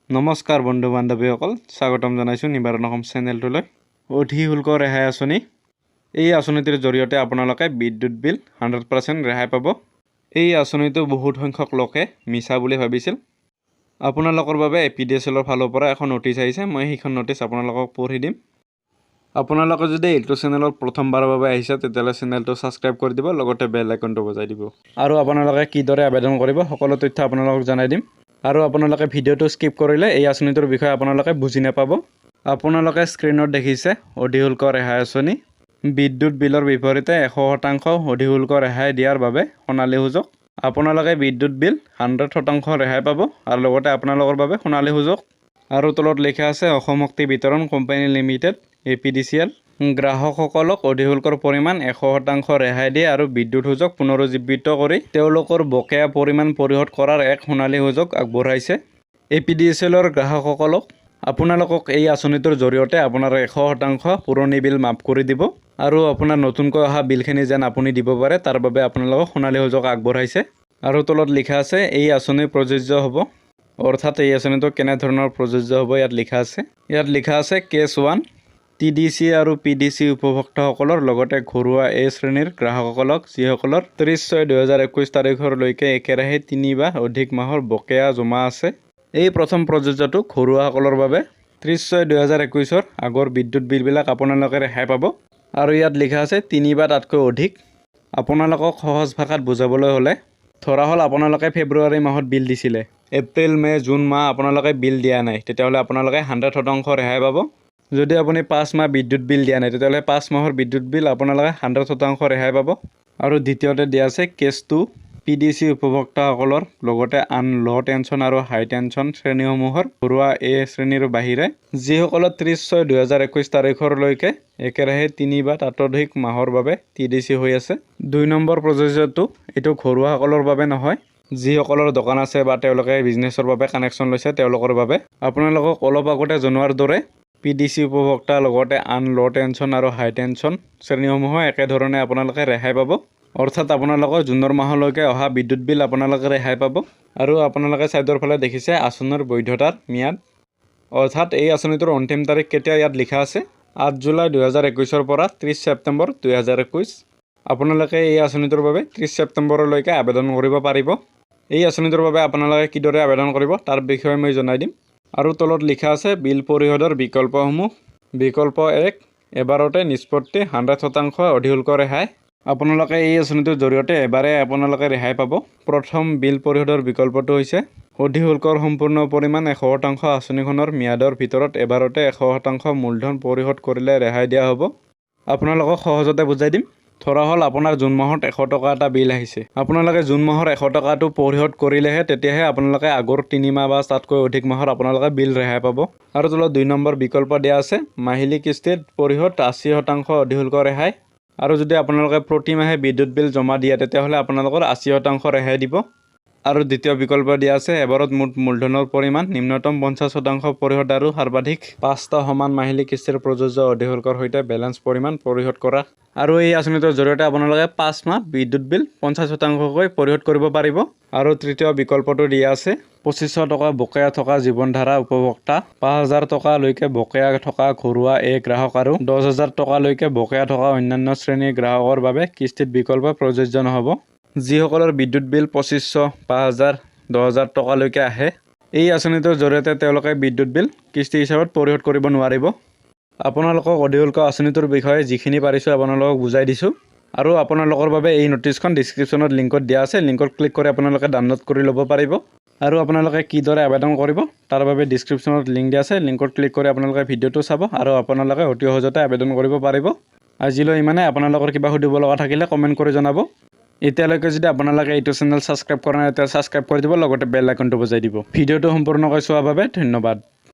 নমস্কাৰ বন্ধু বান্ধৱীসকল, স্বাগতম জনাইছোঁ নিবাৰণ অসম চেনেলটোলৈ। অধিক শুল্ক ৰেহাই আঁচনি, এই আঁচনিটোৰ জৰিয়তে আপোনালোকে বিদ্যুৎ বিল 100% ৰেহাই পাব। এই আঁচনিটো বহুত সংখ্যক লোকে মিছা বুলি ভাবিছিল। আপোনালোকৰ বাবে APDSL ফালৰ পৰা এখন নটিচ আহিছে, মই সেইখন নটিচ আপোনালোকক পঢ়ি দিম। আপোনালোকে যদি এইটো চেনেলত প্ৰথমবাৰৰ বাবে আহিছে তেতিয়াহ'লে চেনেলটো ছাবস্ক্ৰাইব কৰি দিব, লগতে বেল আইকনটো বজাই দিব। আৰু আপোনালোকে কিদৰে আবেদন কৰিব সকলো তথ্য আপোনালোকক জনাই দিম। আৰু আপোনালোকে ভিডিঅ'টো স্কিপ কৰিলে এই আঁচনিটোৰ বিষয়ে আপোনালোকে বুজি নাপাব। আপোনালোকে স্ক্ৰীনত দেখিছে অধিক শুল্ক ৰেহাই আঁচনি। বিদ্যুৎ বিলৰ বিপৰীতে 100% অধিক শুল্ক ৰেহাই দিয়াৰ বাবে সোণালী সুযোগ। আপোনালোকে বিদ্যুৎ বিল 100% ৰেহাই পাব আৰু লগতে আপোনালোকৰ বাবে সোণালী সুযোগ। আৰু তলত লিখা আছে অসম শক্তি বিতৰণ কোম্পানী লিমিটেড APDCL গ্ৰাহকসকলক অধিক শুল্কৰ পৰিমাণ 100% ৰেহাই দিয়ে আৰু বিদ্যুৎ সুযোগ পুনৰুজ্জীৱিত কৰি তেওঁলোকৰ বকেয়া পৰিমাণ পৰিশোধ কৰাৰ এক সোণালী সুযোগ আগবঢ়াইছে। APDCLৰ গ্ৰাহকসকলক আপোনালোকক এই আঁচনিটোৰ জৰিয়তে আপোনাৰ 100% পুৰণি বিল মাফ কৰি দিব আৰু আপোনাৰ নতুনকৈ অহা বিলখিনি যেন আপুনি দিব পাৰে তাৰ বাবে আপোনালোকক সোণালী সুযোগ আগবঢ়াইছে। আৰু তলত লিখা আছে এই আঁচনি প্ৰযোজ্য হ'ব, অৰ্থাৎ এই আঁচনিটো কেনেধৰণৰ প্ৰযোজ্য হ'ব ইয়াত লিখা আছে। ইয়াত লিখা আছে কেছ 1 TDC আৰু PDC উপভোক্তাসকলৰ লগতে ঘৰুৱা A শ্ৰেণীৰ গ্ৰাহকসকলক যিসকলৰ 30/6/2021 তাৰিখলৈকে একেৰাহে 3 বা অধিক মাহৰ বকেয়া জমা আছে। এই প্ৰথম প্ৰযোজ্যটো ঘৰুৱাসকলৰ বাবে 30/6/2021 আগৰ বিদ্যুৎ বিলবিলাক আপোনালোকে ৰেহাই পাব। আৰু ইয়াত লিখা আছে 3 বা তাতকৈ অধিক। আপোনালোকক সহজ ভাষাত বুজাবলৈ হ'লে ধৰা হ'ল আপোনালোকে ফেব্ৰুৱাৰী মাহত বিল দিছিলে, এপ্ৰিল মে জুন মাহ আপোনালোকে বিল দিয়া নাই, তেতিয়াহ'লে আপোনালোকে 100% ৰেহাই পাব। যদি আপুনি 5 মাহ বিদ্যুৎ বিল দিয়া নাই তেতিয়াহ'লে 5 মাহৰ বিদ্যুৎ বিল আপোনালোকে 100% ৰেহাই পাব। আৰু দ্বিতীয়তে দিয়া আছে কেছ 2 PDC উপভোক্তাসকলৰ লগতে আন ল' টেনশ্যন আৰু হাই টেনশ্যন শ্ৰেণীসমূহৰ ঘৰুৱা A শ্ৰেণীৰ বাহিৰে যিসকলৰ 30/6/2021 তাৰিখলৈকে একেৰাহে 3 বা তাতোধিক মাহৰ বাবে TDC হৈ আছে। 2 নম্বৰ প্ৰযোজ্যটো এইটো ঘৰুৱাসকলৰ বাবে নহয়, যিসকলৰ দোকান আছে বা তেওঁলোকে বিজনেছৰ বাবে কানেকশ্যন লৈছে তেওঁলোকৰ বাবে। আপোনালোকক অলপ আগতে জনোৱাৰ দৰে PDC উপভোক্তা লগতে আন ল' টেনশ্যন আৰু হাই টেনশ্যন শ্ৰেণীসমূহো একেধৰণে আপোনালোকে ৰেহাই পাব, অৰ্থাৎ আপোনালোকৰ জুনৰ মাহলৈকে অহা বিদ্যুৎ বিল আপোনালোকে ৰেহাই পাব। আৰু আপোনালোকে ছাইডৰ ফালে দেখিছে আঁচনিৰ বৈধতাৰ ম্যাদ, অৰ্থাৎ এই আঁচনিটোৰ অন্তিম তাৰিখ কেতিয়া ইয়াত লিখা আছে 8 জুলাই 2021 পৰা 30 ছেপ্টেম্বৰ 2021। আপোনালোকে এই আঁচনিটোৰ বাবে 30 ছেপ্টেম্বৰলৈকে আবেদন কৰিব পাৰিব। এই আঁচনিটোৰ বাবে আপোনালোকে কিদৰে আবেদন কৰিব তাৰ বিষয়ে মই জনাই দিম। আৰু তলত লিখা আছে বিল পৰিশোধৰ বিকল্পসমূহ। বিকল্প 1 এবাৰতে নিষ্পত্তি 100% অধিক শুল্ক ৰেহাই। আপোনালোকে এই আঁচনিটোৰ জৰিয়তে এবাৰে আপোনালোকে ৰেহাই পাব। প্ৰথম বিল পৰিশোধৰ বিকল্পটো হৈছে অধিক শুল্কৰ সম্পূৰ্ণ পৰিমাণ 100% আঁচনিখনৰ ম্যাদৰ ভিতৰত এবাৰতে 100% মূলধন পৰিশোধ কৰিলে ৰেহাই দিয়া হ'ব। আপোনালোকক সহজতে বুজাই দিম। ধৰা হ'ল আপোনাৰ জুন মাহত 100 টকা এটা বিল আহিছে, আপোনালোকে জুন মাহৰ 100 টকাটো পৰিশোধ কৰিলেহে তেতিয়াহে আপোনালোকে আগৰ 3 মাহ বা তাতকৈ অধিক মাহৰ আপোনালোকে বিল ৰেহাই পাব। আৰু তলত 2 নম্বৰ বিকল্প দিয়া আছে মাহিলী কিস্তিত পৰিশোধ 80% অধিক শুল্ক ৰেহাই। আৰু যদি আপোনালোকে প্ৰতি মাহে বিদ্যুৎ বিল জমা দিয়ে তেতিয়াহ'লে আপোনালোকৰ 80% ৰেহাই দিব। আৰু দ্বিতীয় বিকল্প দিয়া আছে এবাৰত মুঠ মূলধনৰ পৰিমাণ নিম্নতম 50% পৰিশোধ আৰু সৰ্বাধিক 5টা সমান মাহিলী কিস্তিৰ প্ৰযোজ্য অধিক শুল্কৰ সৈতে বেলেঞ্চ পৰিমাণ পৰিশোধ কৰা। আৰু এই আঁচনিটোৰ জৰিয়তে আপোনালোকে 5 মাহ বিদ্যুৎ বিল 50%কৈ পৰিশোধ কৰিব পাৰিব। আৰু তৃতীয় বিকল্পটো দিয়া আছে 2500 টকা বকেয়া থকা জীৱনধাৰা উপভোক্তা, 5000 টকালৈকে বকেয়া থকা ঘৰুৱা A গ্ৰাহক আৰু 10000 টকালৈকে বকেয়া থকা অন্যান্য শ্ৰেণীৰ গ্ৰাহকৰ বাবে কিস্তিত বিকল্প প্ৰযোজ্য নহ'ব। যিসকলৰ বিদ্যুৎ বিল 2500, 5000, 10000 টকালৈকে আহে, এই আঁচনিটোৰ জৰিয়তে তেওঁলোকে বিদ্যুৎ বিল কিস্তি হিচাপত পৰিশোধ কৰিব নোৱাৰিব। আপোনালোকক অধিক শুল্ক আঁচনিটোৰ বিষয়ে যিখিনি পাৰিছোঁ আপোনালোকক বুজাই দিছোঁ। আৰু আপোনালোকৰ বাবে এই নটিচখন ডিছক্ৰিপশ্যনত লিংকত দিয়া আছে, লিংকত ক্লিক কৰি আপোনালোকে ডাউনলোড কৰি ল'ব পাৰিব। আৰু আপোনালোকে কিদৰে আবেদন কৰিব তাৰ বাবে ডিছক্ৰিপশ্যনত লিংক দিয়া আছে, লিংকত ক্লিক কৰি আপোনালোকে ভিডিঅ'টো চাব আৰু আপোনালোকে অতি সহজতে আবেদন কৰিব পাৰিব। আজিলৈ ইমানে। আপোনালোকৰ কিবা সুধিব লগা থাকিলে কমেণ্ট কৰি জনাব। এতিয়ালৈকে যদি আপোনালোকে এইটো চেনেল ছাবস্ক্ৰাইব কৰা নাই তেতিয়া ছাবস্ক্ৰাইব কৰি দিব, লগতে বেল আইকনটো বজাই দিব। ভিডিঅ'টো সম্পূৰ্ণকৈ চোৱাৰ বাবে ধন্যবাদ।